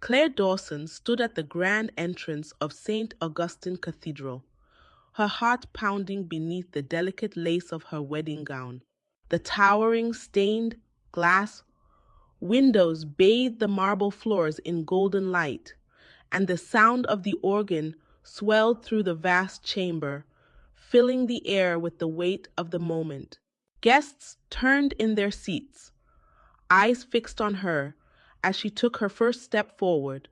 Claire Dawson stood at the grand entrance of St. Augustine Cathedral, her heart pounding beneath the delicate lace of her wedding gown. The towering stained glass windows bathed the marble floors in golden light, and the sound of the organ swelled through the vast chamber, filling the air with the weight of the moment. Guests turned in their seats, eyes fixed on her as she took her first step forward.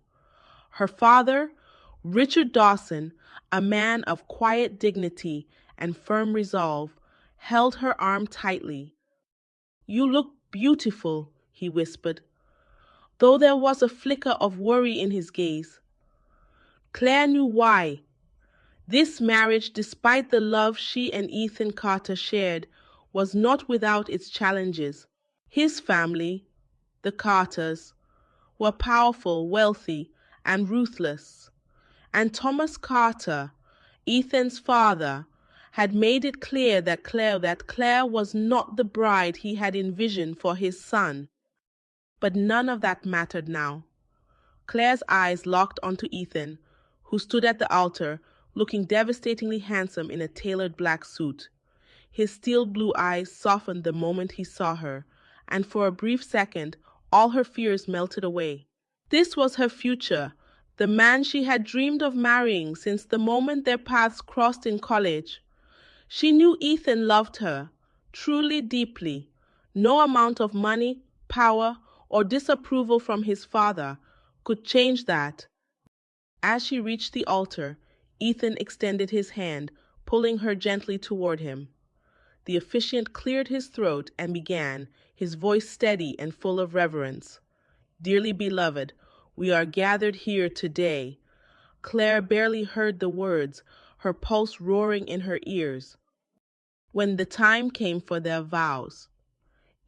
Her father, Richard Dawson, a man of quiet dignity and firm resolve, held her arm tightly. "You look beautiful," he whispered, though there was a flicker of worry in his gaze. Claire knew why. This marriage, despite the love she and Ethan Carter shared, was not without its challenges. His family, the Carters, were powerful, wealthy, and ruthless. And Thomas Carter, Ethan's father, had made it clear that Claire was not the bride he had envisioned for his son. But none of that mattered now. Claire's eyes locked onto Ethan, who stood at the altar, looking devastatingly handsome in a tailored black suit. His steel blue eyes softened the moment he saw her, and for a brief second, all her fears melted away. This was her future, the man she had dreamed of marrying since the moment their paths crossed in college. She knew Ethan loved her, truly, deeply. No amount of money, power, or disapproval from his father could change that. As she reached the altar, Ethan extended his hand, pulling her gently toward him. The officiant cleared his throat and began, his voice steady and full of reverence. "Dearly beloved, we are gathered here today." Claire barely heard the words, her pulse roaring in her ears. When the time came for their vows,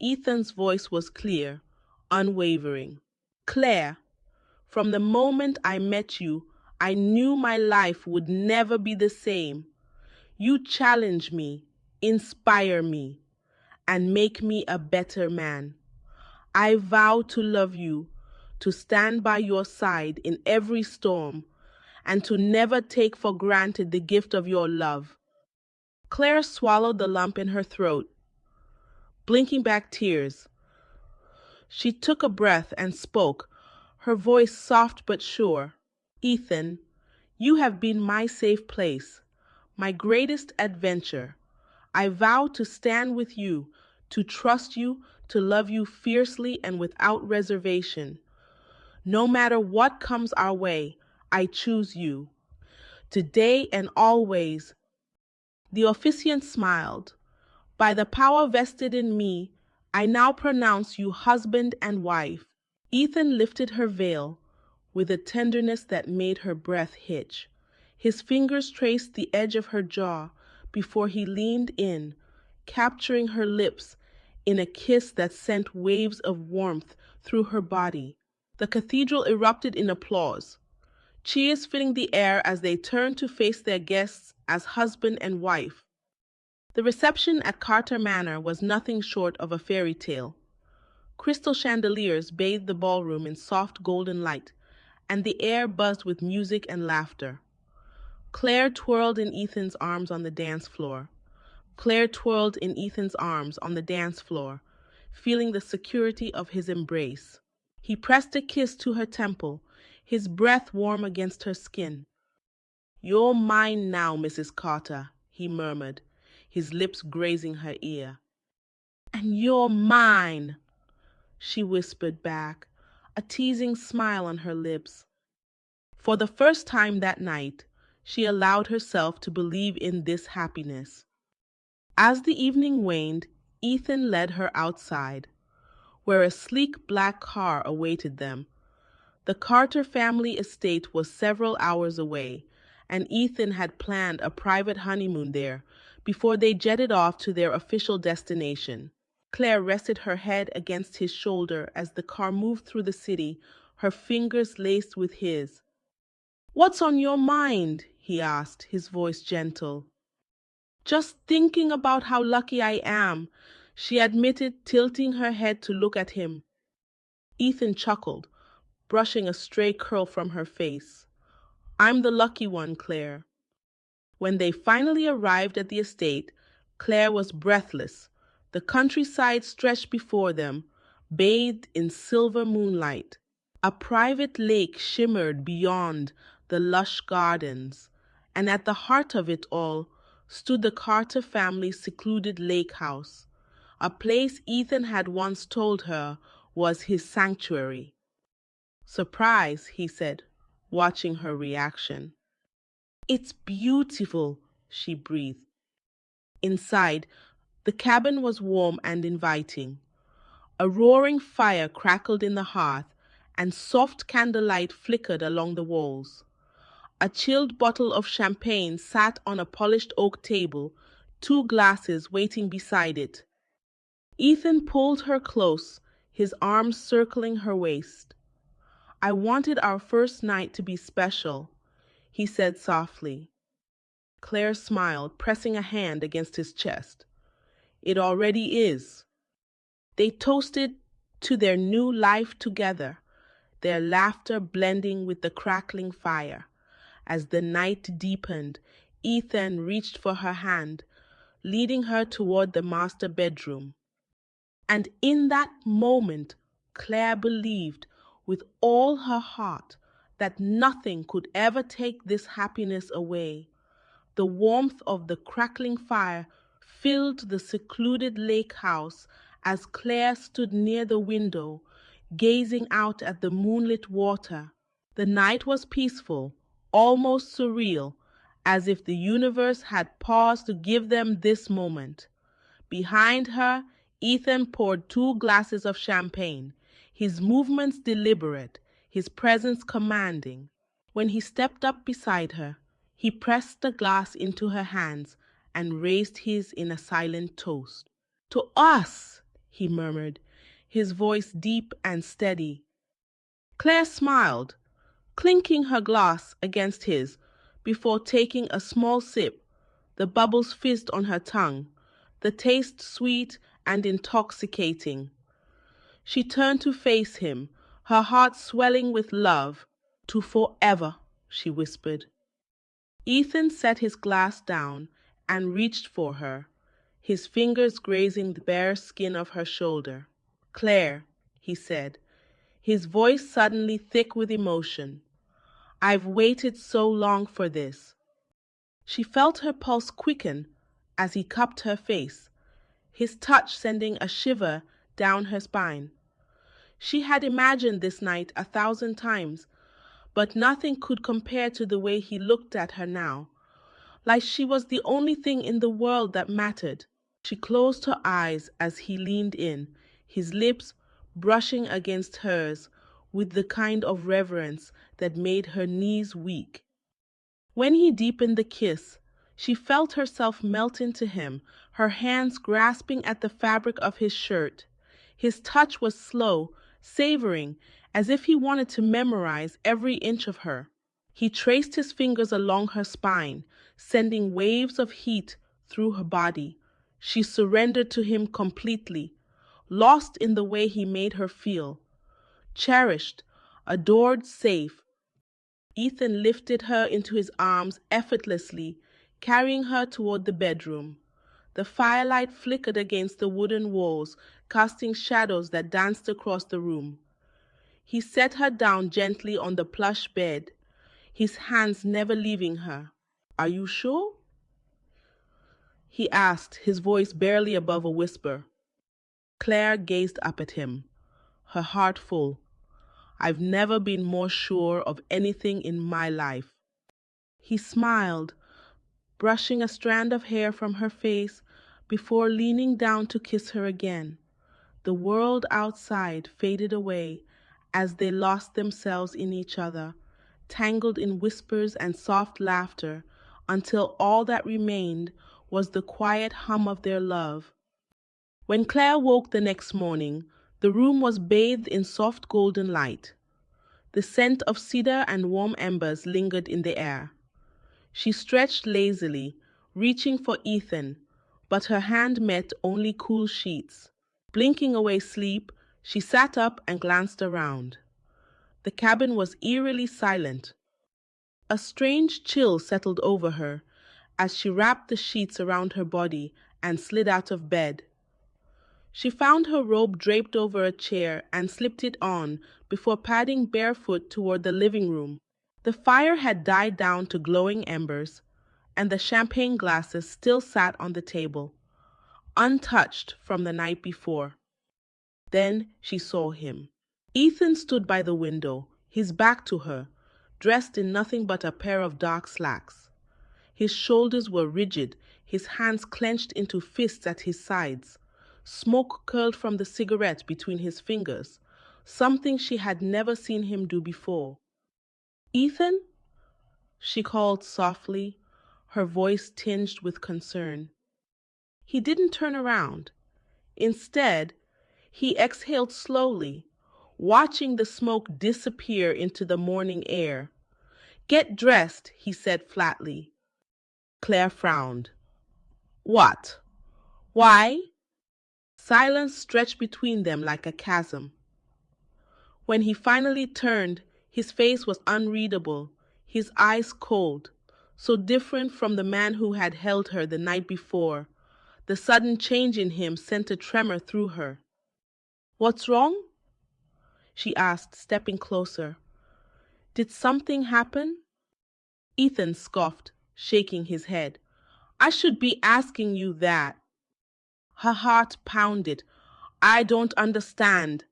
Ethan's voice was clear, unwavering. "Claire, from the moment I met you, I knew my life would never be the same. You challenge me, inspire me, and make me a better man. I vow to love you, to stand by your side in every storm, and to never take for granted the gift of your love." Claire swallowed the lump in her throat, blinking back tears. She took a breath and spoke, her voice soft but sure. "Ethan, you have been my safe place, my greatest adventure. I vow to stand with you, to trust you, to love you fiercely and without reservation. No matter what comes our way, I choose you. Today and always." The officiant smiled. "By the power vested in me, I now pronounce you husband and wife." Ethan lifted her veil with a tenderness that made her breath hitch. His fingers traced the edge of her jaw before he leaned in, capturing her lips in a kiss that sent waves of warmth through her body. The cathedral erupted in applause, cheers filling the air as they turned to face their guests as husband and wife. The reception at Carter Manor was nothing short of a fairy tale. Crystal chandeliers bathed the ballroom in soft golden light, and the air buzzed with music and laughter. Claire twirled in Ethan's arms on the dance floor. Claire twirled in Ethan's arms on the dance floor, feeling the security of his embrace. He pressed a kiss to her temple, his breath warm against her skin. "You're mine now, Mrs. Carter," he murmured, his lips grazing her ear. "And you're mine," she whispered back, a teasing smile on her lips. For the first time that night, she allowed herself to believe in this happiness. As the evening waned, Ethan led her outside, where a sleek black car awaited them. The Carter family estate was several hours away, and Ethan had planned a private honeymoon there before they jetted off to their official destination. Claire rested her head against his shoulder as the car moved through the city, her fingers laced with his. "What's on your mind?" he asked, his voice gentle. "Just thinking about how lucky I am," she admitted, tilting her head to look at him. Ethan chuckled, brushing a stray curl from her face. I'm the lucky one, Claire. When they finally arrived at the estate, Claire was breathless. The countryside stretched before them, bathed in silver moonlight. A private lake shimmered beyond the lush gardens, and at the heart of it all stood the Carter family's secluded lake house, a place Ethan had once told her was his sanctuary. Surprise, he said, watching her reaction. It's beautiful, she breathed. Inside, the cabin was warm and inviting. A roaring fire crackled in the hearth, and soft candlelight flickered along the walls. A chilled bottle of champagne sat on a polished oak table, two glasses waiting beside it. Ethan pulled her close, his arms circling her waist. I wanted our first night to be special, he said softly. Claire smiled, pressing a hand against his chest. It already is. They toasted to their new life together, their laughter blending with the crackling fire. As the night deepened, Ethan reached for her hand, leading her toward the master bedroom. And in that moment, Claire believed with all her heart that nothing could ever take this happiness away. The warmth of the crackling fire filled the secluded lake house as Claire stood near the window, gazing out at the moonlit water. The night was peaceful, almost surreal, as if the universe had paused to give them this moment. Behind her, Ethan poured two glasses of champagne, his movements deliberate, his presence commanding. When he stepped up beside her, he pressed the glass into her hands and raised his in a silent toast. To us, he murmured, his voice deep and steady. Claire smiled, clinking her glass against his before taking a small sip. The bubbles fizzed on her tongue, the taste sweet and intoxicating. She turned to face him, her heart swelling with love. To forever, she whispered. Ethan set his glass down and reached for her, his fingers grazing the bare skin of her shoulder. Claire, he said, his voice suddenly thick with emotion. I've waited so long for this. She felt her pulse quicken as he cupped her face, his touch sending a shiver down her spine. She had imagined this night 1,000 times, but nothing could compare to the way he looked at her now, like she was the only thing in the world that mattered. She closed her eyes as he leaned in, his lips brushing against hers with the kind of reverence that made her knees weak. When he deepened the kiss, she felt herself melt into him, her hands grasping at the fabric of his shirt. His touch was slow, savoring, as if he wanted to memorize every inch of her. He traced his fingers along her spine, sending waves of heat through her body. She surrendered to him completely, lost in the way he made her feel. Cherished, adored, safe. Ethan lifted her into his arms effortlessly, carrying her toward the bedroom. The firelight flickered against the wooden walls, casting shadows that danced across the room. He set her down gently on the plush bed, his hands never leaving her. Are you sure? He asked, his voice barely above a whisper. Claire gazed up at him, her heart full. I've never been more sure of anything in my life. He smiled, brushing a strand of hair from her face before leaning down to kiss her again. The world outside faded away as they lost themselves in each other, tangled in whispers and soft laughter, until all that remained was the quiet hum of their love. When Claire woke the next morning, the room was bathed in soft golden light. The scent of cedar and warm embers lingered in the air. She stretched lazily, reaching for Ethan, but her hand met only cool sheets. Blinking away sleep, she sat up and glanced around. The cabin was eerily silent. A strange chill settled over her as she wrapped the sheets around her body and slid out of bed. She found her robe draped over a chair and slipped it on before padding barefoot toward the living room. The fire had died down to glowing embers, and the champagne glasses still sat on the table, untouched from the night before. Then she saw him. Ethan stood by the window, his back to her, dressed in nothing but a pair of dark slacks. His shoulders were rigid, his hands clenched into fists at his sides. Smoke curled from the cigarette between his fingers, something she had never seen him do before. "Ethan?" she called softly, her voice tinged with concern. He didn't turn around. Instead, he exhaled slowly, watching the smoke disappear into the morning air. "Get dressed," he said flatly. Claire frowned. "What? Why?" Silence stretched between them like a chasm. When he finally turned, his face was unreadable, his eyes cold, so different from the man who had held her the night before. The sudden change in him sent a tremor through her. "What's wrong?" she asked, stepping closer. "Did something happen?" Ethan scoffed, shaking his head. "I should be asking you that." Her heart pounded. "I don't understand."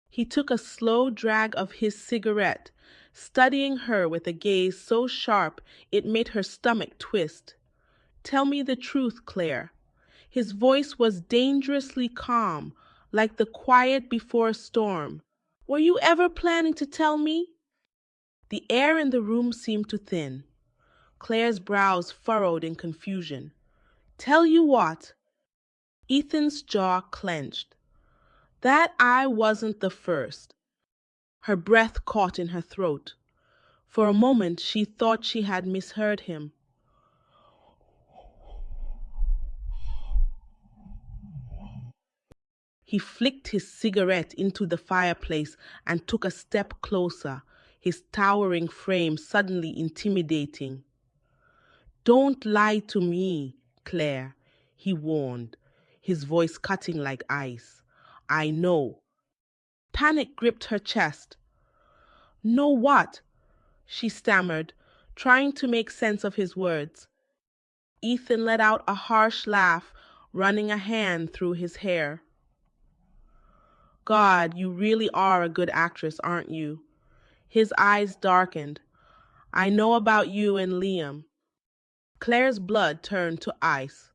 He took a slow drag of his cigarette, studying her with a gaze so sharp it made her stomach twist. "Tell me the truth, Claire." His voice was dangerously calm, like the quiet before a storm. "Were you ever planning to tell me?" The air in the room seemed to thin. Claire's brows furrowed in confusion. "Tell you what?" Ethan's jaw clenched. "That I wasn't the first." Her breath caught in her throat. For a moment she thought she had misheard him. He flicked his cigarette into the fireplace and took a step closer, his towering frame suddenly intimidating. "Don't lie to me, Claire," he warned, his voice cutting like ice. "I know." Panic gripped her chest. "Know what?" she stammered, trying to make sense of his words. Ethan let out a harsh laugh, running a hand through his hair. "God, you really are a good actress, aren't you?" His eyes darkened. "I know about you and Liam." Claire's blood turned to ice.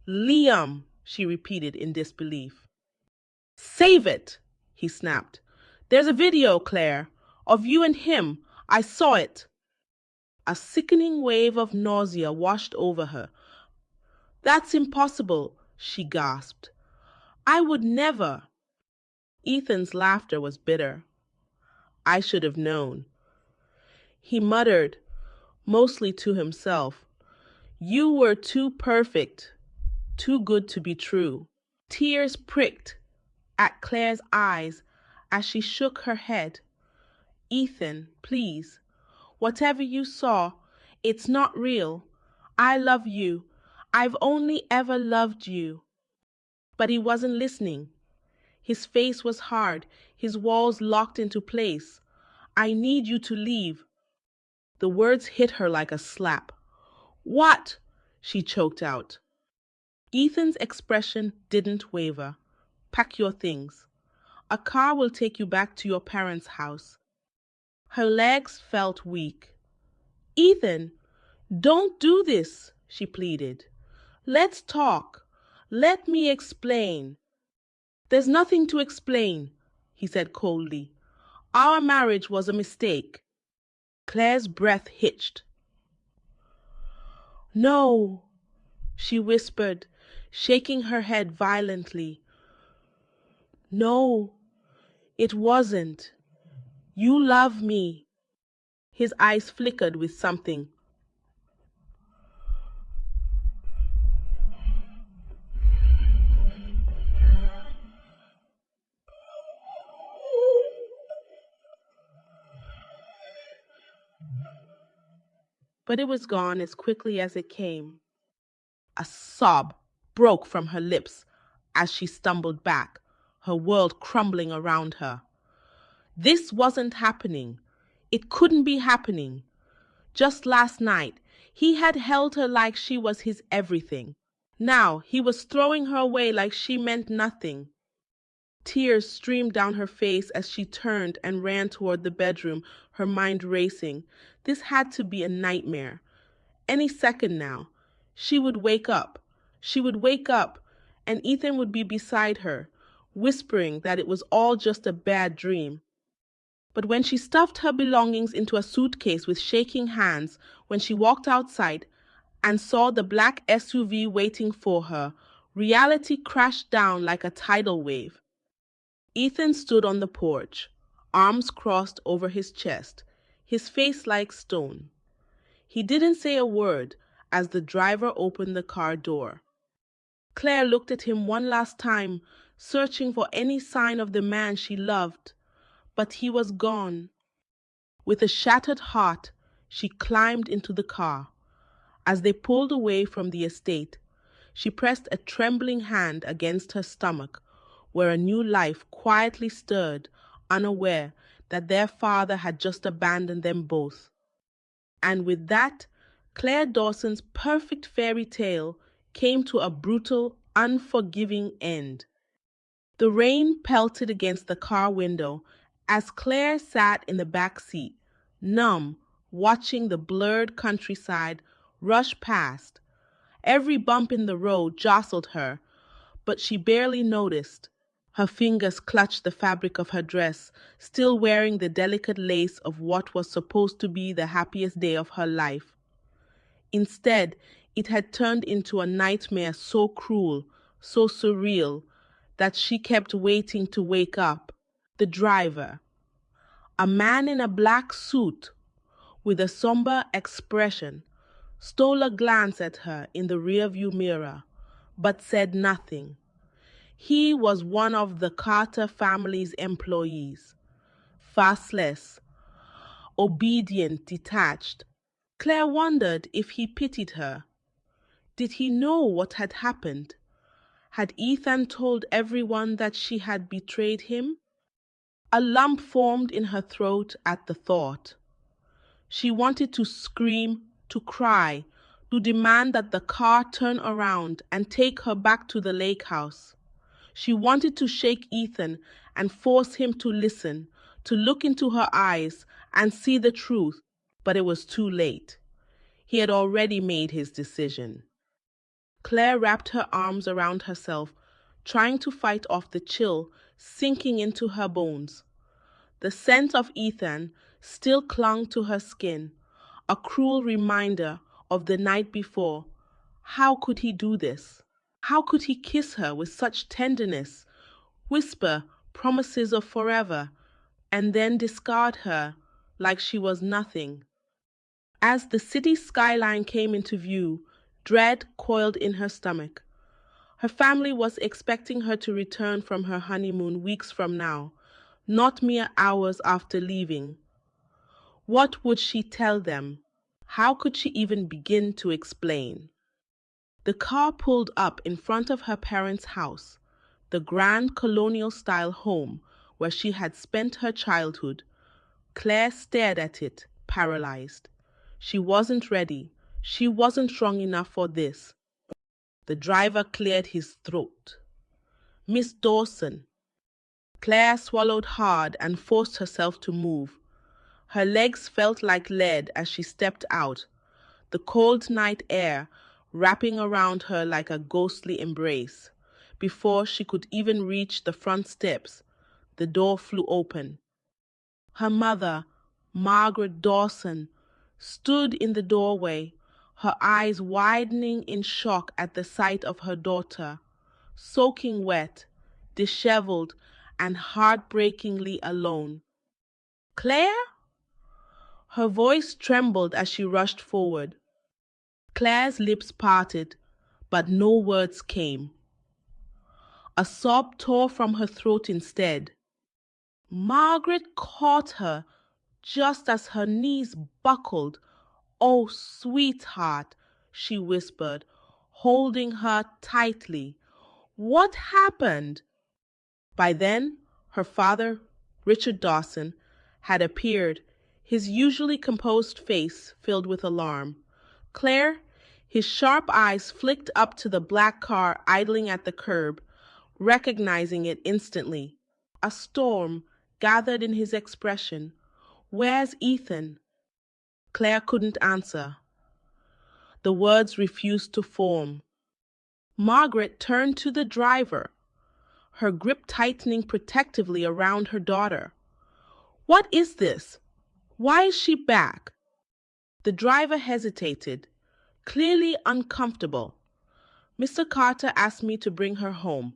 "Liam," she repeated in disbelief. "Save it," he snapped. "There's a video, Claire, of you and him. I saw it." A sickening wave of nausea washed over her. "That's impossible," she gasped. "I would never." Ethan's laughter was bitter. "I should have known." He muttered, mostly to himself. "You were too perfect, too good to be true." Tears pricked at Claire's eyes as she shook her head. "Ethan, please. Whatever you saw, it's not real. I love you. I've only ever loved you." But he wasn't listening. His face was hard, his walls locked into place. "I need you to leave." The words hit her like a slap. "What?" she choked out. Ethan's expression didn't waver. "Pack your things. A car will take you back to your parents' house." Her legs felt weak. "Ethan, don't do this," she pleaded. "Let's talk. Let me explain." "There's nothing to explain," he said coldly. "Our marriage was a mistake." Claire's breath hitched. "No," she whispered, shaking her head violently. "No, it wasn't. You love me." His eyes flickered with something. but it was gone as quickly as it came. A sob broke from her lips as she stumbled back, her world crumbling around her. This wasn't happening. It couldn't be happening. Just last night, he had held her like she was his everything. Now he was throwing her away like she meant nothing. Tears streamed down her face as she turned and ran toward the bedroom, her mind racing. This had to be a nightmare. Any second now, she would wake up. She would wake up, and Ethan would be beside her, whispering that it was all just a bad dream. But when she stuffed her belongings into a suitcase with shaking hands, when she walked outside and saw the black SUV waiting for her, reality crashed down like a tidal wave. Ethan stood on the porch, arms crossed over his chest, his face like stone. He didn't say a word as the driver opened the car door. Claire looked at him one last time, searching for any sign of the man she loved, but he was gone. With a shattered heart, she climbed into the car. As they pulled away from the estate, she pressed a trembling hand against her stomach, where a new life quietly stirred, unaware that their father had just abandoned them both. And with that, Claire Dawson's perfect fairy tale came to a brutal, unforgiving end. The rain pelted against the car window as Claire sat in the back seat, numb, watching the blurred countryside rush past. Every bump in the road jostled her, but she barely noticed. Her fingers clutched the fabric of her dress, still wearing the delicate lace of what was supposed to be the happiest day of her life. Instead, it had turned into a nightmare so cruel, so surreal, that she kept waiting to wake up. The driver, a man in a black suit with a somber expression, stole a glance at her in the rearview mirror, but said nothing. He was one of the Carter family's employees, faceless, obedient, detached. Claire wondered if he pitied her. Did he know what had happened? Had Ethan told everyone that she had betrayed him? A lump formed in her throat at the thought. She wanted to scream, to cry, to demand that the car turn around and take her back to the lake house. She wanted to shake Ethan and force him to listen, to look into her eyes and see the truth, but it was too late. He had already made his decision. Claire wrapped her arms around herself, trying to fight off the chill sinking into her bones. The scent of Ethan still clung to her skin, a cruel reminder of the night before. How could he do this? How could he kiss her with such tenderness, whisper promises of forever, and then discard her like she was nothing? As the city skyline came into view, dread coiled in her stomach. Her family was expecting her to return from her honeymoon weeks from now, not mere hours after leaving. What would she tell them? How could she even begin to explain? The car pulled up in front of her parents' house, the grand colonial-style home where she had spent her childhood. Claire stared at it, paralyzed. She wasn't ready. She wasn't strong enough for this. The driver cleared his throat. "Miss Dawson." Claire swallowed hard and forced herself to move. Her legs felt like lead as she stepped out, the cold night air wrapping around her like a ghostly embrace. Before she could even reach the front steps, the door flew open. Her mother, Margaret Dawson, stood in the doorway, her eyes widening in shock at the sight of her daughter, soaking wet, disheveled, and heartbreakingly alone. "Claire?" Her voice trembled as she rushed forward. Claire's lips parted, but no words came. A sob tore from her throat instead. Margaret caught her just as her knees buckled, Oh, sweetheart, she whispered, holding her tightly. What happened? By then, her father, Richard Dawson, had appeared, his usually composed face filled with alarm. Claire, his sharp eyes flicked up to the black car idling at the curb, recognizing it instantly. A storm gathered in his expression. Where's Ethan? Claire couldn't answer. The words refused to form. Margaret turned to the driver, her grip tightening protectively around her daughter. What is this? Why is she back? The driver hesitated, clearly uncomfortable. Mr. Carter asked me to bring her home.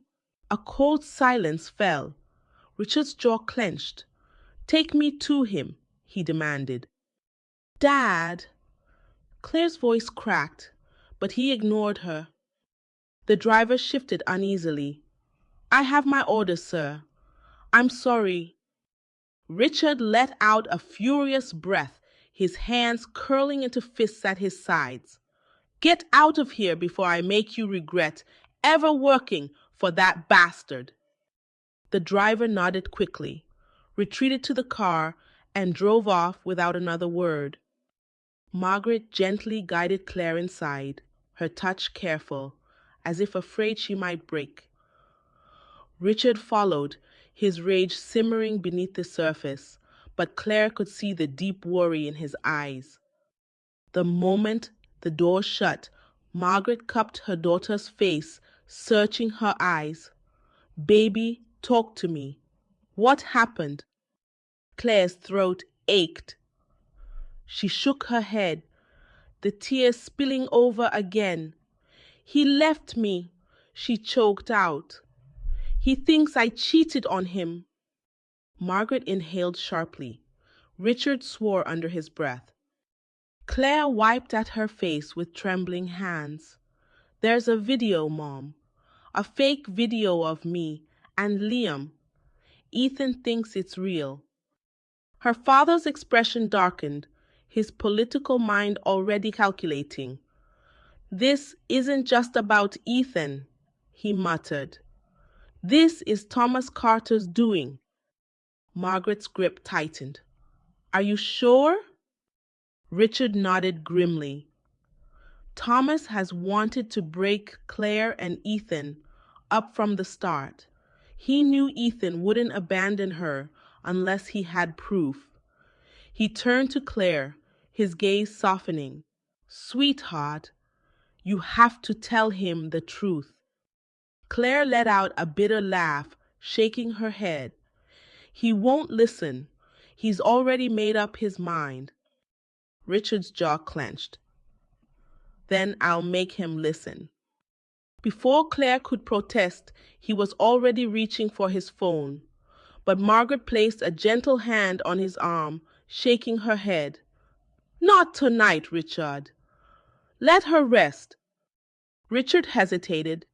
A cold silence fell. Richard's jaw clenched. Take me to him, he demanded. Dad! Claire's voice cracked, but he ignored her. The driver shifted uneasily. I have my orders, sir. I'm sorry. Richard let out a furious breath, his hands curling into fists at his sides. Get out of here before I make you regret ever working for that bastard. The driver nodded quickly, retreated to the car, and drove off without another word. Margaret gently guided Claire inside, her touch careful, as if afraid she might break. Richard followed, his rage simmering beneath the surface, but Claire could see the deep worry in his eyes. The moment the door shut, Margaret cupped her daughter's face, searching her eyes. Baby, talk to me. What happened? Claire's throat ached. She shook her head, the tears spilling over again. He left me, she choked out. He thinks I cheated on him. Margaret inhaled sharply. Richard swore under his breath. Claire wiped at her face with trembling hands. There's a video, Mom. A fake video of me and Liam. Ethan thinks it's real. Her father's expression darkened, his political mind already calculating. This isn't just about Ethan, he muttered. This is Thomas Carter's doing. Margaret's grip tightened. Are you sure? Richard nodded grimly. Thomas has wanted to break Claire and Ethan up from the start. He knew Ethan wouldn't abandon her unless he had proof. He turned to Claire, his gaze softening. Sweetheart, you have to tell him the truth. Claire let out a bitter laugh, shaking her head. He won't listen. He's already made up his mind. Richard's jaw clenched. Then I'll make him listen. Before Claire could protest, he was already reaching for his phone. But Margaret placed a gentle hand on his arm, shaking her head. Not tonight, Richard. Let her rest. Richard hesitated,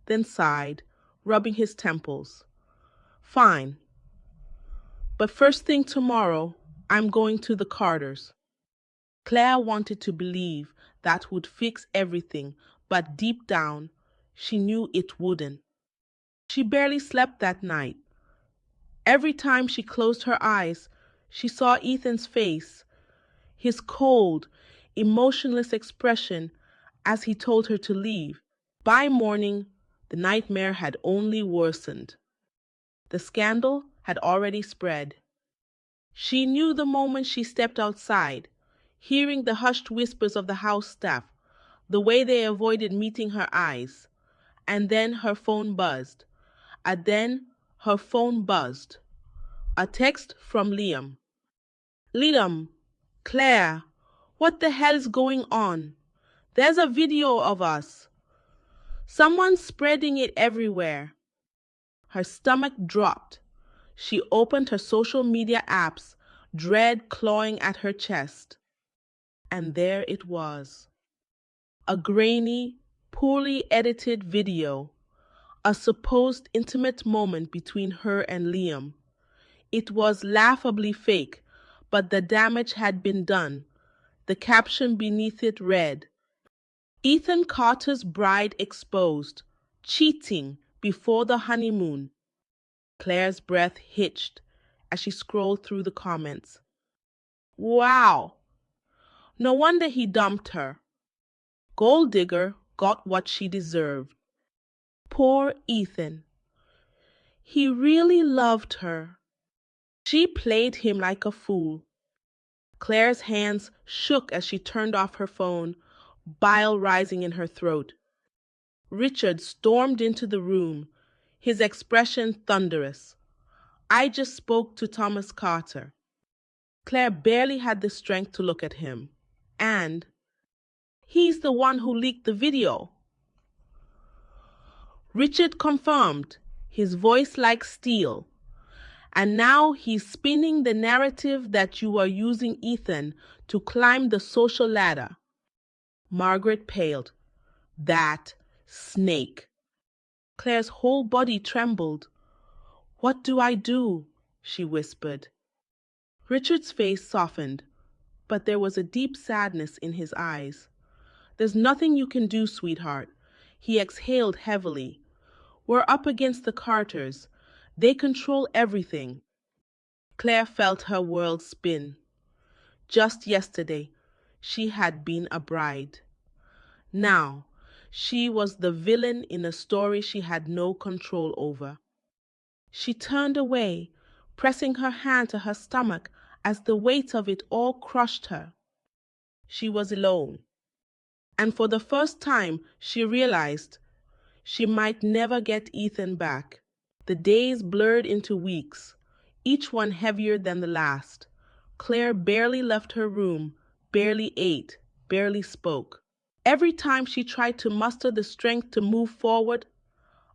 then sighed, rubbing his temples. Fine. But first thing tomorrow, I'm going to the Carters. Claire wanted to believe that would fix everything, but deep down, she knew it wouldn't. She barely slept that night. Every time she closed her eyes, she saw Ethan's face, his cold, emotionless expression as he told her to leave. By morning, the nightmare had only worsened. The scandal had already spread. She knew the moment she stepped outside, hearing the hushed whispers of the house staff, the way they avoided meeting her eyes. And then her phone buzzed. A text from Liam. Liam, Claire, what the hell is going on? There's a video of us. Someone's spreading it everywhere. Her stomach dropped. She opened her social media apps, dread clawing at her chest. And there it was. A grainy, poorly edited video. A supposed intimate moment between her and Liam. It was laughably fake, but the damage had been done. The caption beneath it read, Ethan Carter's bride exposed, cheating before the honeymoon. Claire's breath hitched as she scrolled through the comments. Wow! No wonder he dumped her. Gold digger got what she deserved. Poor Ethan. He really loved her. She played him like a fool. Claire's hands shook as she turned off her phone, bile rising in her throat. Richard stormed into the room, his expression thunderous. I just spoke to Thomas Carter. Claire barely had the strength to look at him. And he's the one who leaked the video. Richard confirmed, his voice like steel. And now he's spinning the narrative that you are using Ethan to climb the social ladder. Margaret paled. That snake. Claire's whole body trembled. What do I do? She whispered. Richard's face softened, but there was a deep sadness in his eyes. There's nothing you can do, sweetheart. He exhaled heavily. We're up against the Carters. They control everything. Claire felt her world spin. Just yesterday, she had been a bride. Now, she was the villain in a story she had no control over. She turned away, pressing her hand to her stomach as the weight of it all crushed her. She was alone. And for the first time, she realized she might never get Ethan back. The days blurred into weeks, each one heavier than the last. Claire barely left her room, barely ate, barely spoke. Every time she tried to muster the strength to move forward,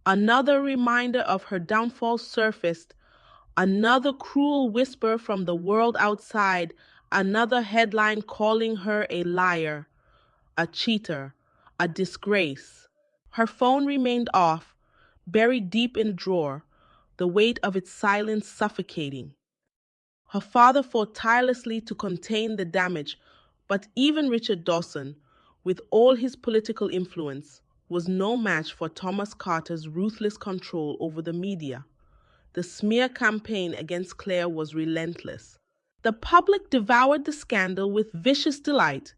another reminder of her downfall surfaced, another cruel whisper from the world outside, another headline calling her a liar, a cheater, a disgrace. Her phone remained off, buried deep in a drawer, the weight of its silence suffocating. Her father fought tirelessly to contain the damage, but even Richard Dawson, with all his political influence, was no match for Thomas Carter's ruthless control over the media. The smear campaign against Claire was relentless. The public devoured the scandal with vicious delight,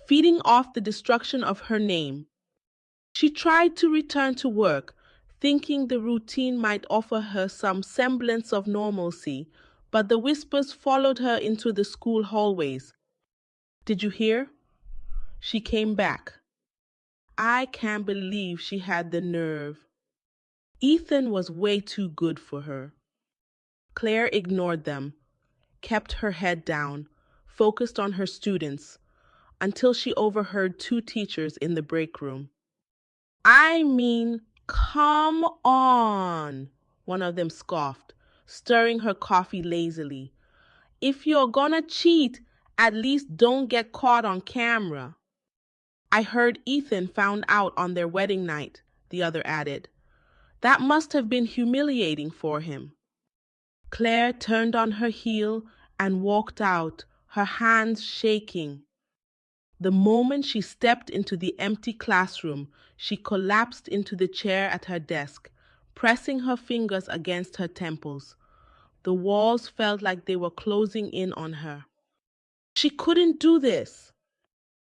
feeding off the destruction of her name. She tried to return to work, thinking the routine might offer her some semblance of normalcy, but the whispers followed her into the school hallways. Did you hear? She came back. I can't believe she had the nerve. Ethan was way too good for her. Claire ignored them, kept her head down, focused on her students, until she overheard two teachers in the break room. I mean, come on, one of them scoffed, stirring her coffee lazily. If you're gonna cheat, at least don't get caught on camera. I heard Ethan found out on their wedding night, the other added. That must have been humiliating for him. Claire turned on her heel and walked out, her hands shaking. The moment she stepped into the empty classroom, she collapsed into the chair at her desk, pressing her fingers against her temples. The walls felt like they were closing in on her. She couldn't do this.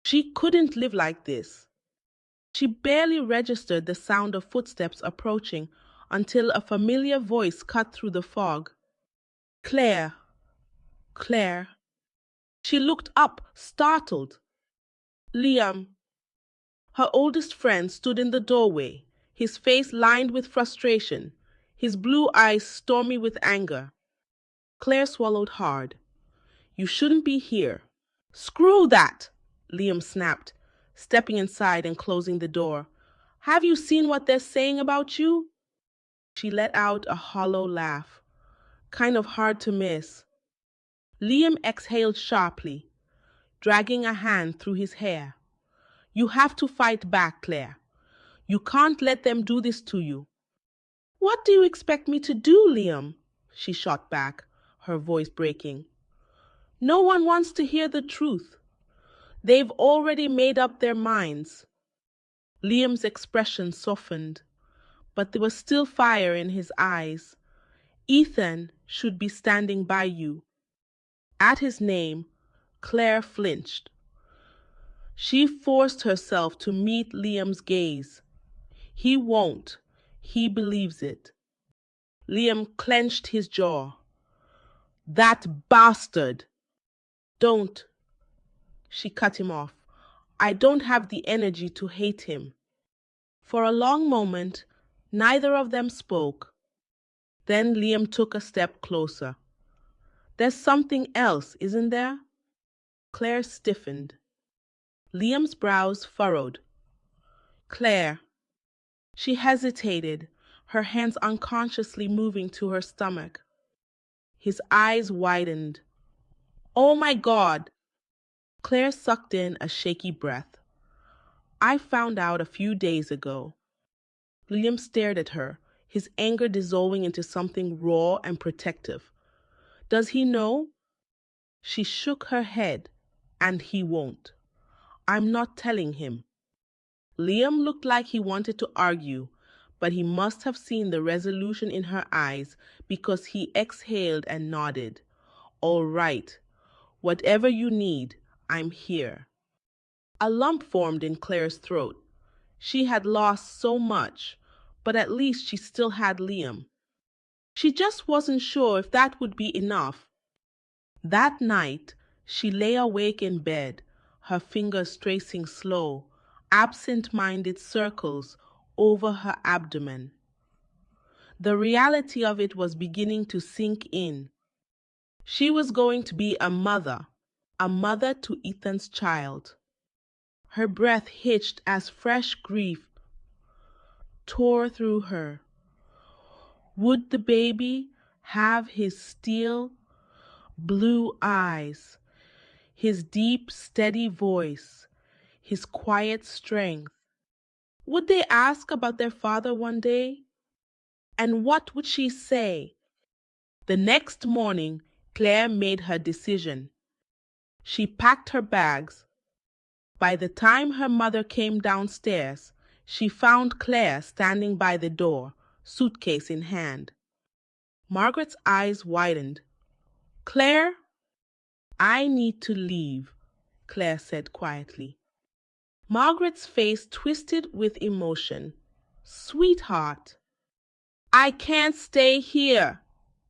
She couldn't live like this. She barely registered the sound of footsteps approaching until a familiar voice cut through the fog. Claire. Claire. She looked up, startled. Liam. Her oldest friend stood in the doorway, his face lined with frustration, his blue eyes stormy with anger. Claire swallowed hard. You shouldn't be here. Screw that, Liam snapped, stepping inside and closing the door. Have you seen what they're saying about you? She let out a hollow laugh, kind of hard to miss. Liam exhaled sharply, dragging a hand through his hair. You have to fight back, Claire. You can't let them do this to you. What do you expect me to do, Liam? She shot back, her voice breaking. No one wants to hear the truth. They've already made up their minds. Liam's expression softened, but there was still fire in his eyes. Ethan should be standing by you. At his name, Claire flinched. She forced herself to meet Liam's gaze. He won't. He believes it. Liam clenched his jaw. That bastard! Don't. She cut him off. I don't have the energy to hate him. For a long moment, neither of them spoke. Then Liam took a step closer. There's something else, isn't there? Claire stiffened. Liam's brows furrowed. Claire. She hesitated, her hands unconsciously moving to her stomach. His eyes widened. Oh my God! Claire sucked in a shaky breath. I found out a few days ago. Liam stared at her, his anger dissolving into something raw and protective. Does he know? She shook her head, and he won't. I'm not telling him. Liam looked like he wanted to argue, but he must have seen the resolution in her eyes because he exhaled and nodded. All right. Whatever you need, I'm here. A lump formed in Claire's throat. She had lost so much, but at least she still had Liam. She just wasn't sure if that would be enough. That night, she lay awake in bed, her fingers tracing slow, absent-minded circles over her abdomen. The reality of it was beginning to sink in. She was going to be a mother to Ethan's child. Her breath hitched as fresh grief tore through her. Would the baby have his steel blue eyes, his deep, steady voice, his quiet strength? Would they ask about their father one day? And what would she say? The next morning, Claire made her decision. She packed her bags. By the time her mother came downstairs, she found Claire standing by the door, suitcase in hand. Margaret's eyes widened. Claire? I need to leave, Claire said quietly. Margaret's face twisted with emotion. Sweetheart. I can't stay here,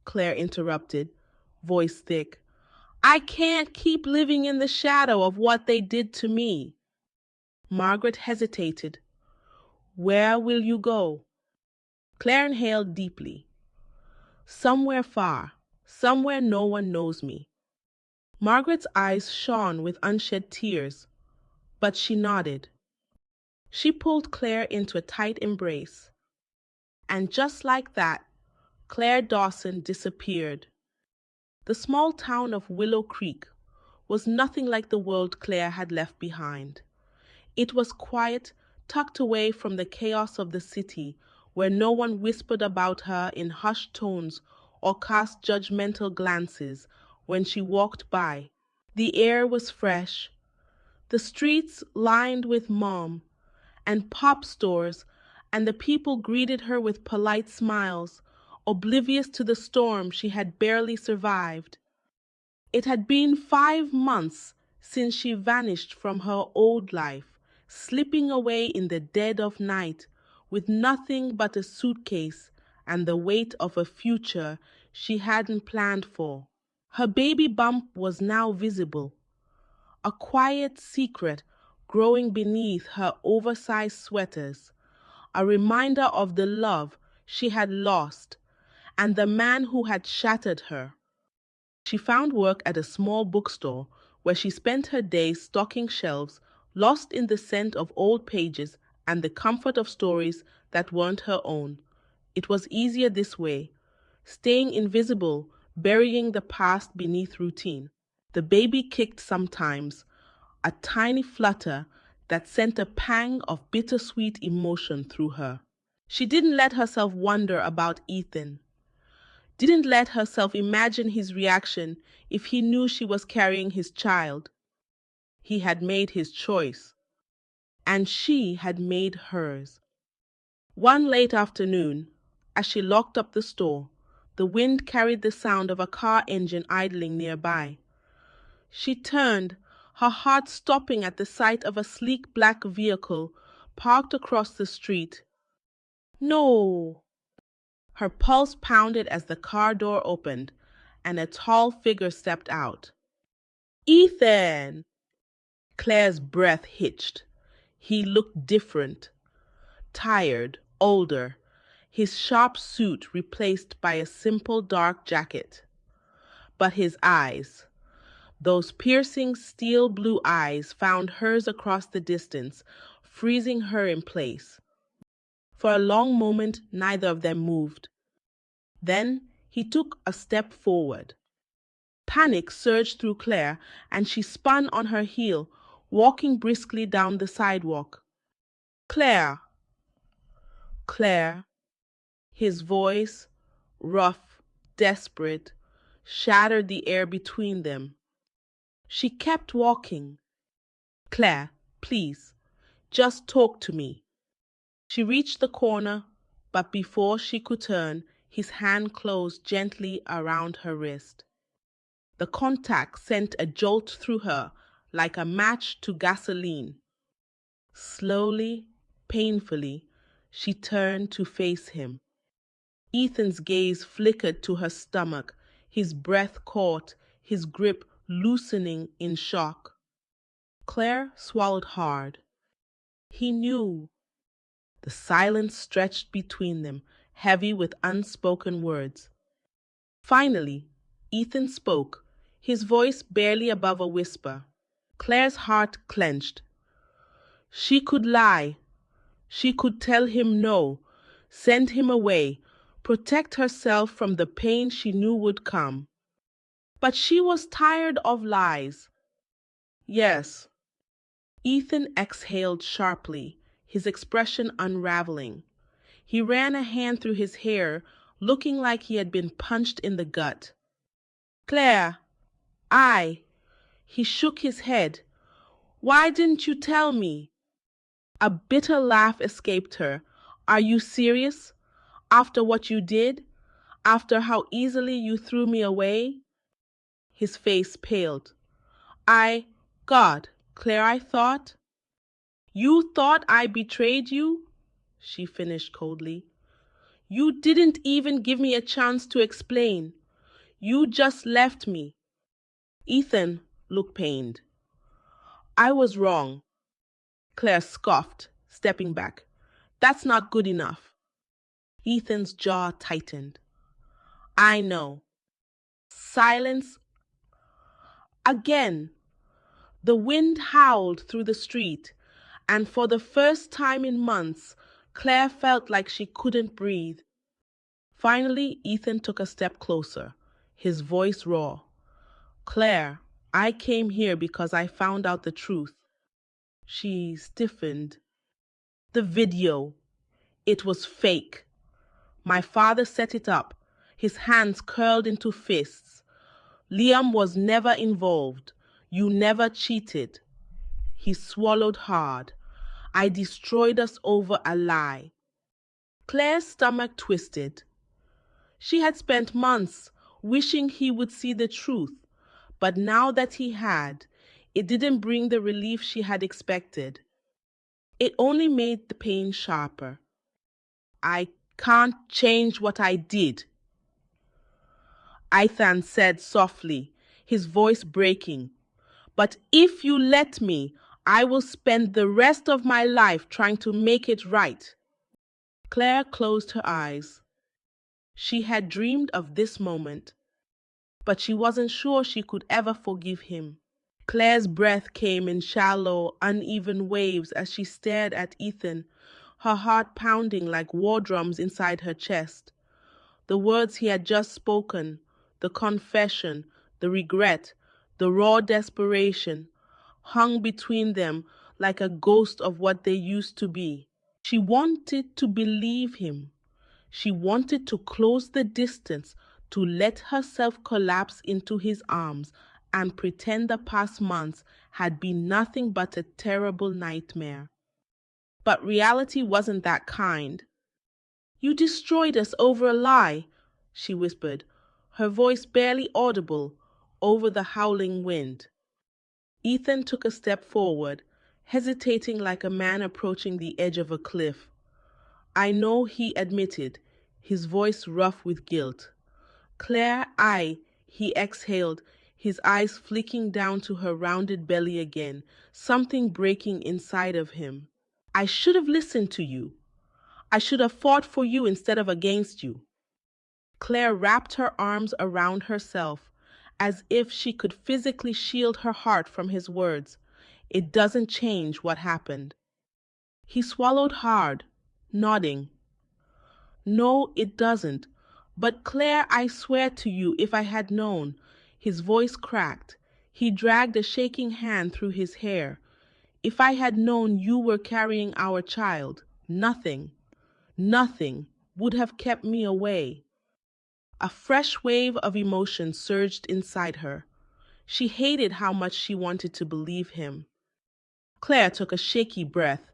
Claire interrupted, voice thick. I can't keep living in the shadow of what they did to me. Margaret hesitated. Where will you go? Claire inhaled deeply. Somewhere far, somewhere no one knows me. Margaret's eyes shone with unshed tears, but she nodded. She pulled Claire into a tight embrace. And just like that, Claire Dawson disappeared. The small town of Willow Creek was nothing like the world Claire had left behind. It was quiet, tucked away from the chaos of the city, where no one whispered about her in hushed tones or cast judgmental glances when she walked by. The air was fresh, the streets lined with mom and pop stores, and the people greeted her with polite smiles, oblivious to the storm she had barely survived. It had been 5 months since she vanished from her old life, slipping away in the dead of night with nothing but a suitcase and the weight of a future she hadn't planned for. Her baby bump was now visible, a quiet secret growing beneath her oversized sweaters, a reminder of the love she had lost and the man who had shattered her. She found work at a small bookstore where she spent her days stocking shelves, lost in the scent of old pages and the comfort of stories that weren't her own. It was easier this way, staying invisible, burying the past beneath routine. The baby kicked sometimes, a tiny flutter that sent a pang of bittersweet emotion through her. She didn't let herself wonder about Ethan, didn't let herself imagine his reaction if he knew she was carrying his child. He had made his choice, and she had made hers. One late afternoon, as she locked up the store, the wind carried the sound of a car engine idling nearby. She turned, her heart stopping at the sight of a sleek black vehicle parked across the street. No! Her pulse pounded as the car door opened and a tall figure stepped out. Ethan! Claire's breath hitched. He looked different, tired, older, his sharp suit replaced by a simple dark jacket. But his eyes, those piercing steel blue eyes, found hers across the distance, freezing her in place. For a long moment, neither of them moved. Then he took a step forward. Panic surged through Claire, and she spun on her heel, walking briskly down the sidewalk. Claire! Claire! His voice, rough, desperate, shattered the air between them. She kept walking. Claire, please, just talk to me. She reached the corner, but before she could turn, his hand closed gently around her wrist. The contact sent a jolt through her, like a match to gasoline. Slowly, painfully, she turned to face him. Ethan's gaze flickered to her stomach, his breath caught, his grip loosening in shock. Claire swallowed hard. He knew. The silence stretched between them, heavy with unspoken words. Finally, Ethan spoke, his voice barely above a whisper. Claire's heart clenched. She could lie. She could tell him no, send him away, protect herself from the pain she knew would come. But she was tired of lies. Yes. Ethan exhaled sharply, his expression unraveling. He ran a hand through his hair, looking like he had been punched in the gut. Claire, He shook his head. Why didn't you tell me? A bitter laugh escaped her. Are you serious? After what you did? After how easily you threw me away? His face paled. God, Claire, I thought. You thought I betrayed you? She finished coldly. You didn't even give me a chance to explain. You just left me. Ethan looked pained. I was wrong. Claire scoffed, stepping back. That's not good enough. Ethan's jaw tightened. I know. Silence. Again. The wind howled through the street, and for the first time in months, Claire felt like she couldn't breathe. Finally, Ethan took a step closer, his voice raw. Claire, I came here because I found out the truth. She stiffened. The video. It was fake. My father set it up, his hands curled into fists. Liam was never involved. You never cheated. He swallowed hard. I destroyed us over a lie. Claire's stomach twisted. She had spent months wishing he would see the truth, but now that he had, it didn't bring the relief she had expected. It only made the pain sharper. I can't change what I did, Ethan said softly, his voice breaking. But if you let me, I will spend the rest of my life trying to make it right. Claire closed her eyes. She had dreamed of this moment, but she wasn't sure she could ever forgive him. Claire's breath came in shallow, uneven waves as she stared at Ethan, her heart pounding like war drums inside her chest. The words he had just spoken, the confession, the regret, the raw desperation, hung between them like a ghost of what they used to be. She wanted to believe him. She wanted to close the distance, to let herself collapse into his arms and pretend the past months had been nothing but a terrible nightmare. But reality wasn't that kind. "You destroyed us over a lie," she whispered, her voice barely audible over the howling wind. Ethan took a step forward, hesitating like a man approaching the edge of a cliff. "I know," he admitted, his voice rough with guilt. "Claire, he exhaled, his eyes flicking down to her rounded belly again, something breaking inside of him. "I should have listened to you. I should have fought for you instead of against you." Claire wrapped her arms around herself, as if she could physically shield her heart from his words. "It doesn't change what happened." He swallowed hard, nodding. "No, it doesn't. But Claire, I swear to you, if I had known." His voice cracked. He dragged a shaking hand through his hair. "If I had known you were carrying our child, nothing would have kept me away." A fresh wave of emotion surged inside her. She hated how much she wanted to believe him. Claire took a shaky breath.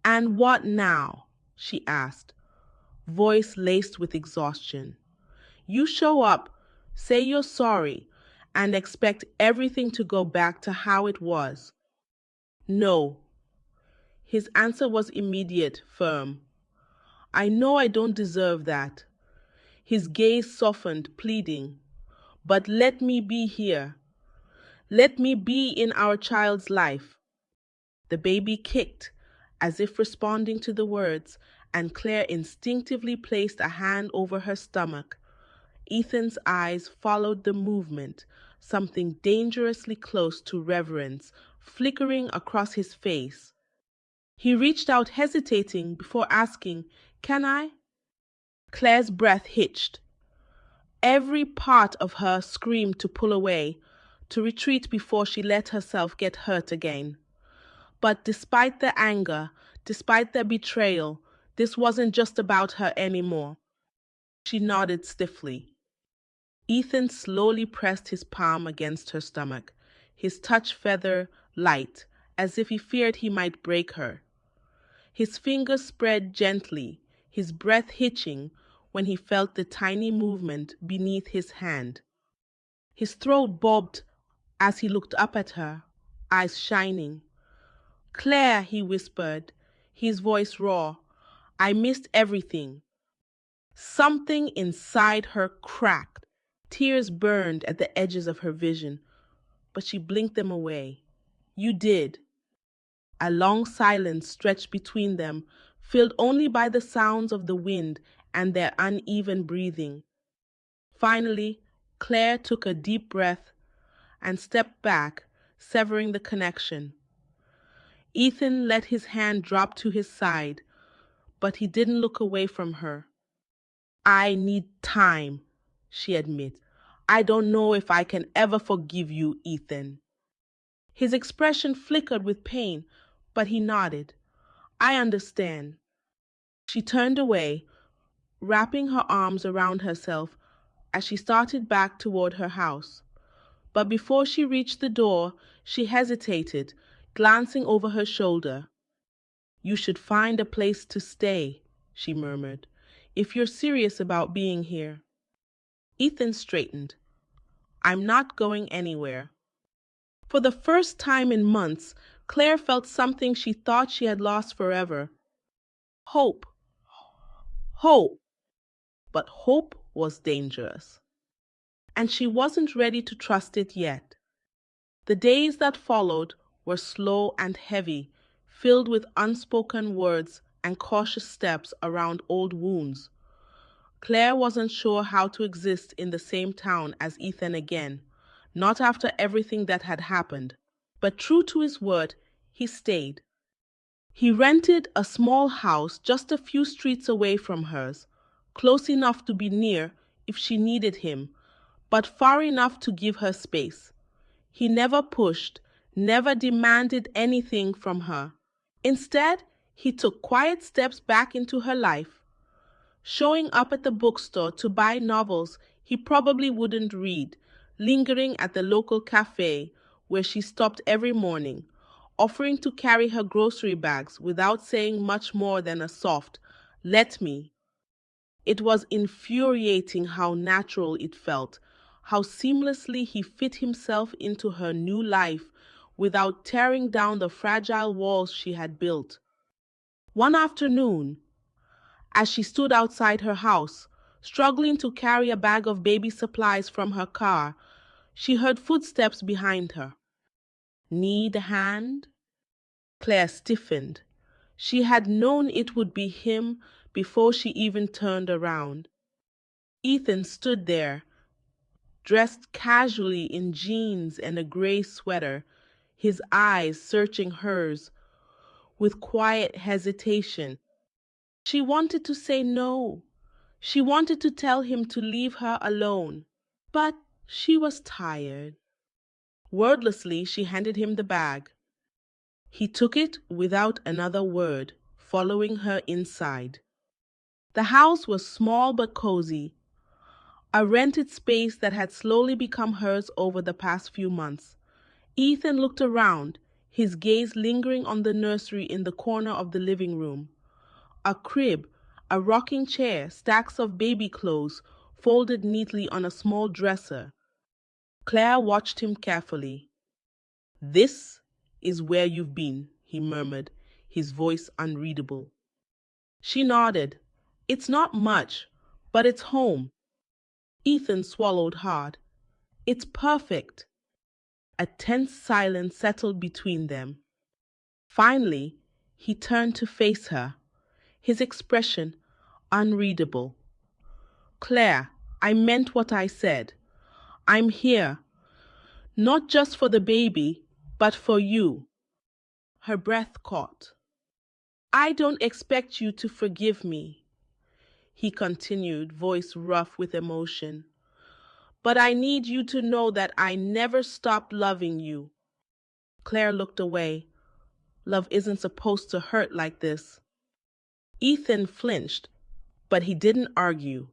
"And what now?" she asked, voice laced with exhaustion. "You show up, say you're sorry, and expect everything to go back to how it was." "No." His answer was immediate, firm. "I know I don't deserve that." His gaze softened, pleading. "But let me be here. Let me be in our child's life." The baby kicked, as if responding to the words, and Claire instinctively placed a hand over her stomach. Ethan's eyes followed the movement, something dangerously close to reverence flickering across his face. He reached out, hesitating, before asking, "Can I?" Claire's breath hitched. Every part of her screamed to pull away, to retreat before she let herself get hurt again. But despite the anger, despite the betrayal, this wasn't just about her anymore. She nodded stiffly. Ethan slowly pressed his palm against her stomach, his touch feather light, as if he feared he might break her. His fingers spread gently, his breath hitching when he felt the tiny movement beneath his hand. His throat bobbed as he looked up at her, eyes shining. "Claire," he whispered, his voice raw, "I missed everything." Something inside her cracked. Tears burned at the edges of her vision, but she blinked them away. "You did." A long silence stretched between them, filled only by the sounds of the wind and their uneven breathing. Finally, Claire took a deep breath and stepped back, severing the connection. Ethan let his hand drop to his side, but he didn't look away from her. "I need time," she admitted. "I don't know if I can ever forgive you, Ethan." His expression flickered with pain, but he nodded. "I understand." She turned away, wrapping her arms around herself as she started back toward her house. But before she reached the door, she hesitated, glancing over her shoulder. "You should find a place to stay," she murmured, "if you're serious about being here." Ethan straightened. "I'm not going anywhere." For the first time in months, Claire felt something she thought she had lost forever. Hope. Hope. But hope was dangerous. And she wasn't ready to trust it yet. The days that followed were slow and heavy, filled with unspoken words and cautious steps around old wounds. Claire wasn't sure how to exist in the same town as Ethan again, not after everything that had happened. But true to his word, he stayed. He rented a small house just a few streets away from hers, close enough to be near if she needed him, but far enough to give her space. He never pushed, never demanded anything from her. Instead, he took quiet steps back into her life, showing up at the bookstore to buy novels he probably wouldn't read, lingering at the local cafe where she stopped every morning, offering to carry her grocery bags without saying much more than a soft, "Let me." It was infuriating how natural it felt, how seamlessly he fit himself into her new life without tearing down the fragile walls she had built. One afternoon, as she stood outside her house, struggling to carry a bag of baby supplies from her car, she heard footsteps behind her. "Need a hand?" Claire stiffened. She had known it would be him before she even turned around. Ethan stood there, dressed casually in jeans and a gray sweater, his eyes searching hers with quiet hesitation. She wanted to say no. She wanted to tell him to leave her alone. But she was tired. Wordlessly, she handed him the bag. He took it without another word, following her inside. The house was small but cozy, a rented space that had slowly become hers over the past few months. Ethan looked around, his gaze lingering on the nursery in the corner of the living room. A crib, a rocking chair, stacks of baby clothes folded neatly on a small dresser. Claire watched him carefully. "This is where you've been," he murmured, his voice unreadable. She nodded. "It's not much, but it's home." Ethan swallowed hard. "It's perfect." A tense silence settled between them. Finally, he turned to face her, his expression unreadable. "Claire, I meant what I said. I'm here, not just for the baby, but for you." Her breath caught. "I don't expect you to forgive me," he continued, voice rough with emotion. "But I need you to know that I never stopped loving you." Claire looked away. Love isn't supposed to hurt like this. Ethan flinched, but he didn't argue.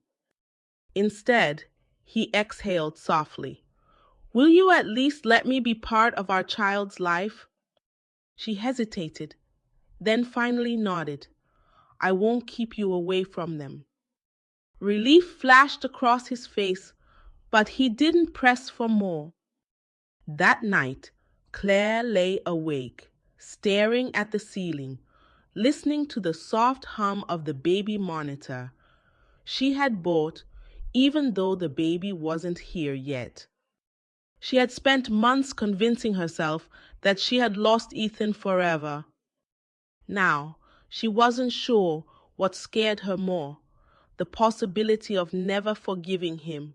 Instead, he exhaled softly. "Will you at least let me be part of our child's life?" She hesitated, then finally nodded. "I won't keep you away from them." Relief flashed across his face, but he didn't press for more. That night, Claire lay awake, staring at the ceiling, listening to the soft hum of the baby monitor she had bought, even though the baby wasn't here yet. She had spent months convincing herself that she had lost Ethan forever. Now, she wasn't sure what scared her more, the possibility of never forgiving him,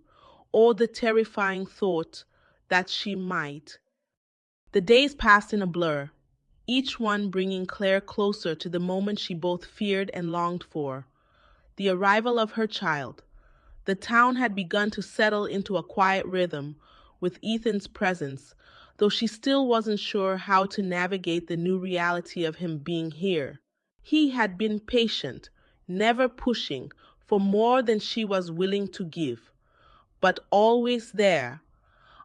or the terrifying thought that she might. The days passed in a blur, each one bringing Claire closer to the moment she both feared and longed for, the arrival of her child. The town had begun to settle into a quiet rhythm with Ethan's presence, though she still wasn't sure how to navigate the new reality of him being here. He had been patient, never pushing for more than she was willing to give, but always there,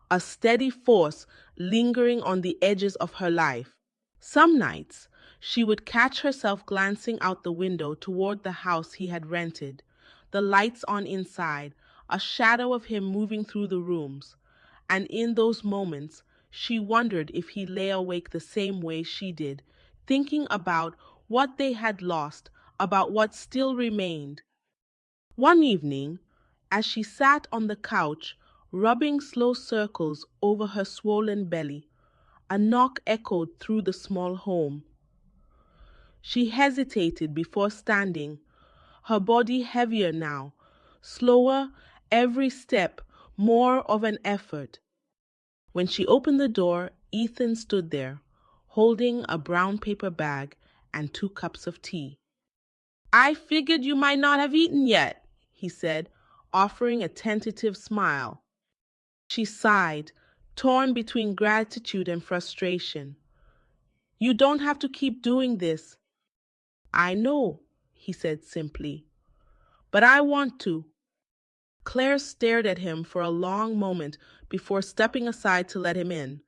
a steady force lingering on the edges of her life. Some nights, she would catch herself glancing out the window toward the house he had rented, the lights on inside, a shadow of him moving through the rooms. And in those moments, she wondered if he lay awake the same way she did, thinking about what they had lost, about what still remained. One evening, as she sat on the couch, rubbing slow circles over her swollen belly, a knock echoed through the small home. She hesitated before standing, her body heavier now, slower, every step more of an effort. When she opened the door, Ethan stood there, holding a brown paper bag and 2 cups of tea. "I figured you might not have eaten yet," he said, offering a tentative smile. She sighed, torn between gratitude and frustration. "You don't have to keep doing this." "I know," he said simply, "but I want to." Claire stared at him for a long moment before stepping aside to let him in.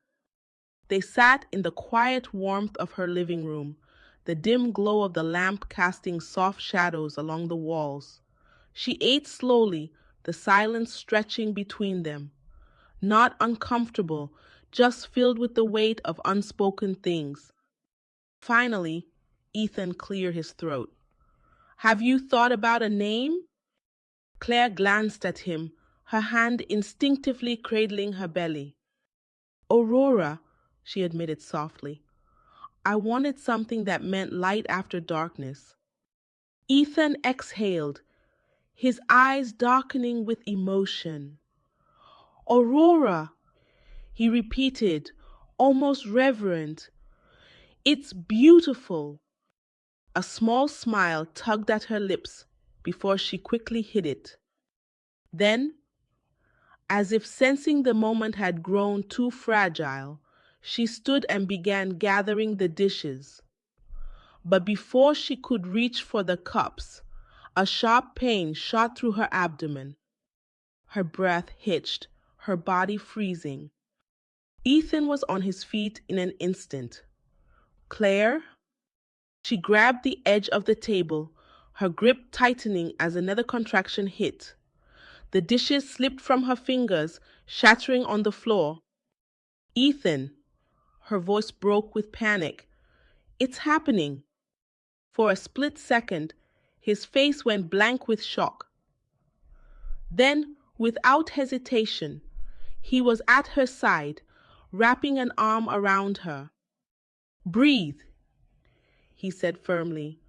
They sat in the quiet warmth of her living room, the dim glow of the lamp casting soft shadows along the walls. She ate slowly, the silence stretching between them. Not uncomfortable, just filled with the weight of unspoken things. Finally, Ethan cleared his throat. Have you thought about a name? Claire glanced at him, her hand instinctively cradling her belly. Aurora, she admitted softly. I wanted something that meant light after darkness. Ethan exhaled, his eyes darkening with emotion. Aurora, he repeated, almost reverent. It's beautiful. A small smile tugged at her lips before she quickly hid it. Then, as if sensing the moment had grown too fragile, she stood and began gathering the dishes. But before she could reach for the cups, a sharp pain shot through her abdomen. Her breath hitched, her body freezing. Ethan was on his feet in an instant. Claire? She grabbed the edge of the table, her grip tightening as another contraction hit. The dishes slipped from her fingers, shattering on the floor. Ethan, her voice broke with panic. It's happening. For a split second, his face went blank with shock. Then, without hesitation, he was at her side, wrapping an arm around her. Breathe, he said firmly.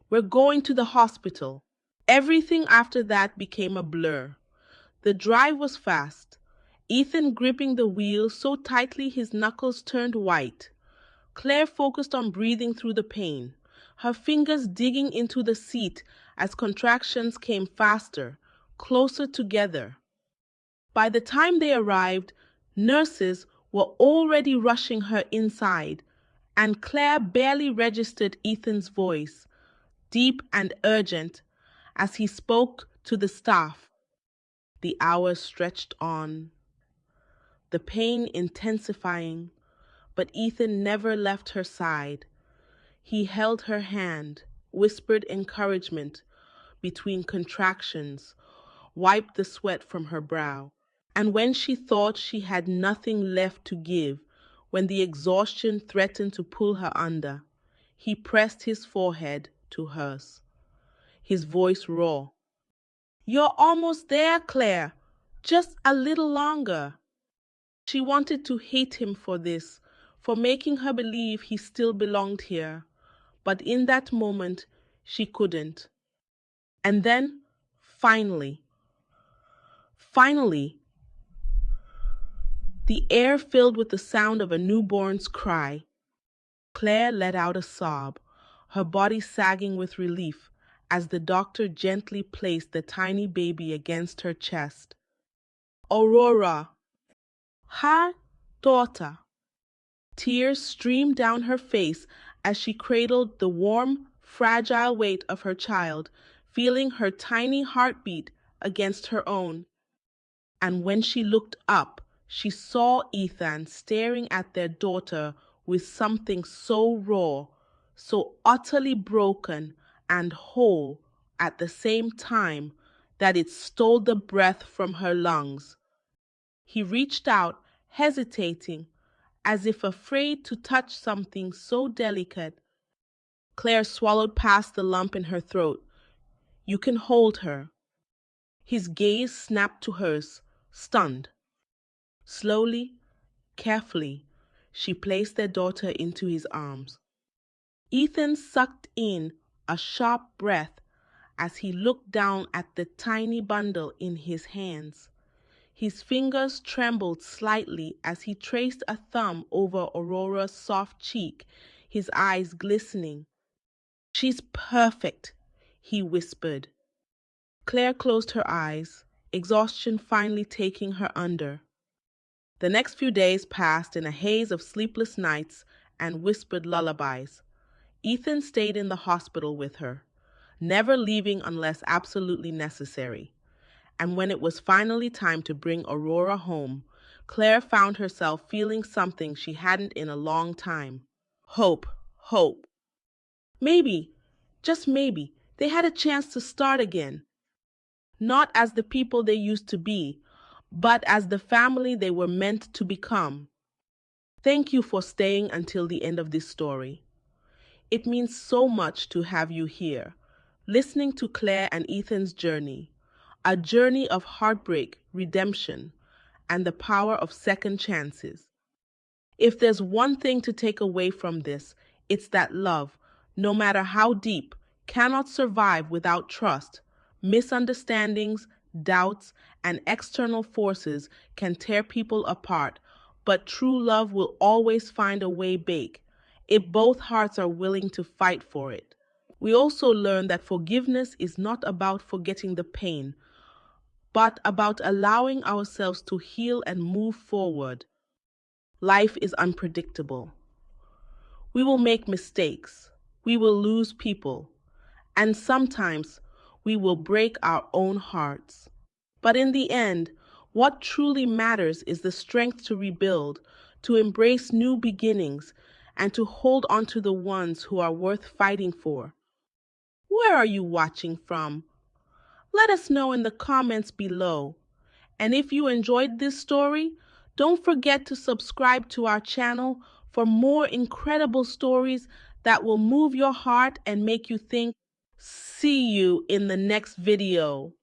We're going to the hospital. Everything after that became a blur. The drive was fast, Ethan gripping the wheel so tightly his knuckles turned white. Claire focused on breathing through the pain, her fingers digging into the seat as contractions came faster, closer together. By the time they arrived, nurses were already rushing her inside, and Claire barely registered Ethan's voice, deep and urgent, as he spoke to the staff. The hours stretched on, the pain intensifying, but Ethan never left her side. He held her hand, whispered encouragement between contractions, wiped the sweat from her brow. And when she thought she had nothing left to give, when the exhaustion threatened to pull her under, he pressed his forehead to hers, his voice raw. You're almost there, Claire. Just a little longer. She wanted to hate him for this, for making her believe he still belonged here. But in that moment, she couldn't. And then, finally, the air filled with the sound of a newborn's cry. Claire let out a sob, her body sagging with relief as the doctor gently placed the tiny baby against her chest. Aurora, her daughter. Tears streamed down her face as she cradled the warm, fragile weight of her child, feeling her tiny heartbeat against her own. And when she looked up, she saw Ethan staring at their daughter with something so raw, so utterly broken and whole at the same time that it stole the breath from her lungs. He reached out, hesitating, as if afraid to touch something so delicate. Claire swallowed past the lump in her throat. You can hold her. His gaze snapped to hers, stunned. Slowly, carefully, she placed their daughter into his arms. Ethan sucked in a sharp breath as he looked down at the tiny bundle in his hands. His fingers trembled slightly as he traced a thumb over Aurora's soft cheek, his eyes glistening. She's perfect, he whispered. Claire closed her eyes, exhaustion finally taking her under. The next few days passed in a haze of sleepless nights and whispered lullabies. Ethan stayed in the hospital with her, never leaving unless absolutely necessary. And when it was finally time to bring Aurora home, Claire found herself feeling something she hadn't in a long time. Hope, hope. Maybe, just maybe, they had a chance to start again. Not as the people they used to be, but as the family they were meant to become. Thank you for staying until the end of this story. It means so much to have you here, listening to Claire and Ethan's journey, a journey of heartbreak, redemption, and the power of second chances. If there's one thing to take away from this, it's that love, no matter how deep, cannot survive without trust. Misunderstandings, doubts, and external forces can tear people apart, but true love will always find a way back if both hearts are willing to fight for it. We also learn that forgiveness is not about forgetting the pain, but about allowing ourselves to heal and move forward. Life is unpredictable. We will make mistakes. We will lose people. And sometimes we will break our own hearts. But in the end, what truly matters is the strength to rebuild, to embrace new beginnings, and to hold on to the ones who are worth fighting for. Where are you watching from? Let us know in the comments below. And if you enjoyed this story, don't forget to subscribe to our channel for more incredible stories that will move your heart and make you think. See you in the next video.